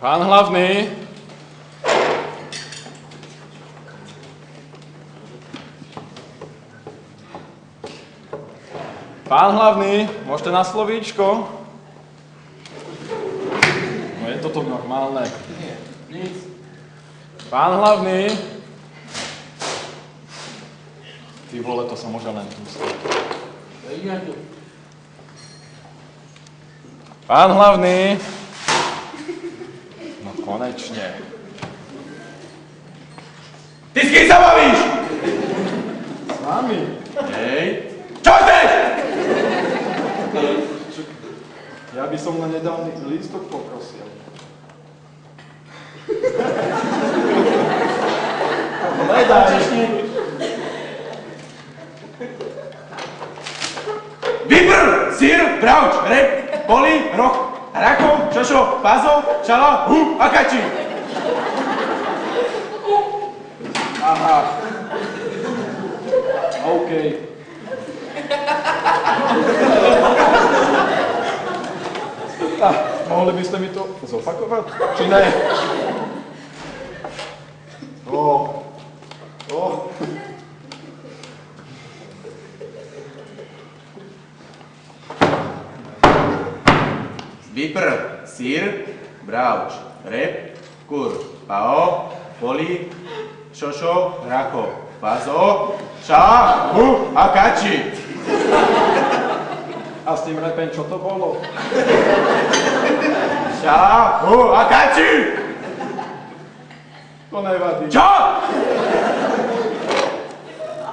Pán hlavný. Pán hlavný, môžete na slovíčko? No je toto normálne? Nie, nic. Pán hlavný. Ty vole, to sa môže len tu stať. Pán hlavný. No konečne. Ty s kým sa bavíš? S vami. Hej. Čo chceš? Ja by som len nedávny lístok poprosil. Nedaj. Vypr, sír, bravč, rep, poli, roh, rakov, čošo, pazo, šala, a kači. Aha. OK. Mohli by ste mi to zopakovať? Či ne? Vypr, sír, bravč, rep, kur, pao, poli, šošo, rako, pazo, šala, a kači. A s tým repem, čo to bolo? Šala, a kači. To nevadí. Čo?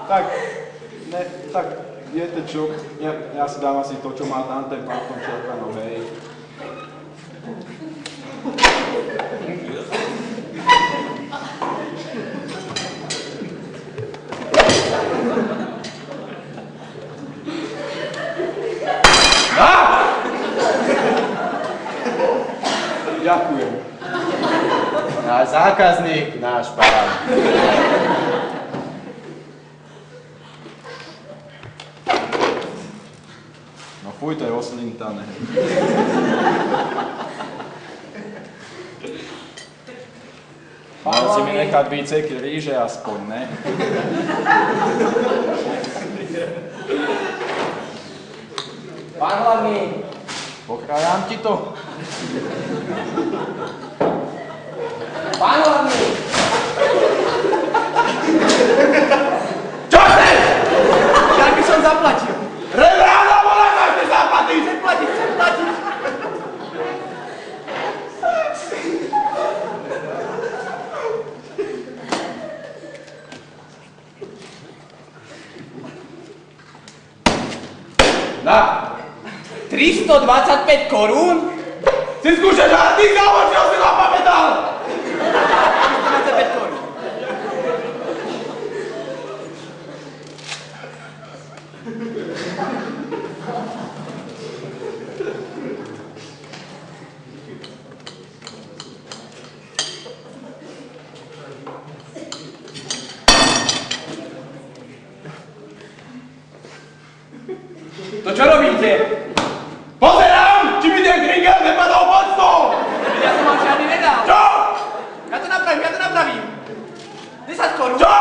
Tak, ne, tak, viete čo? Ja si dám asi to, čo má tam ten pán v tom červenom, hej. Ďakujem. Náš zákazník, náš pán. No fuj, to je oslintané. Mal si mi nechať výceky ríže aspoň, ne? Pán hlavný, Pokrájam ti to. pán hlavný, Čo chceš? tak by som zaplatil. Rebráda, volá sa, chceš zaplatiť. Chcem platiť, chcem platiť. Na, 325 korún? si skúšaš hardík, alebo čo si zapamätal? 325 korún. To čo robíte? Pozerám, či mi ten kringel nepadol pod stôl. Ja som vám žiadny nedal. Čo? Ja to napravím. 10 korún. Čo?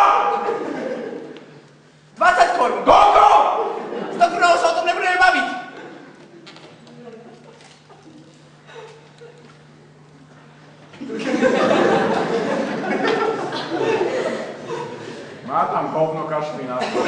20 korún. Koľko? 100 korún sa o tom nebudeme baviť. Má tam hovno kašli na to.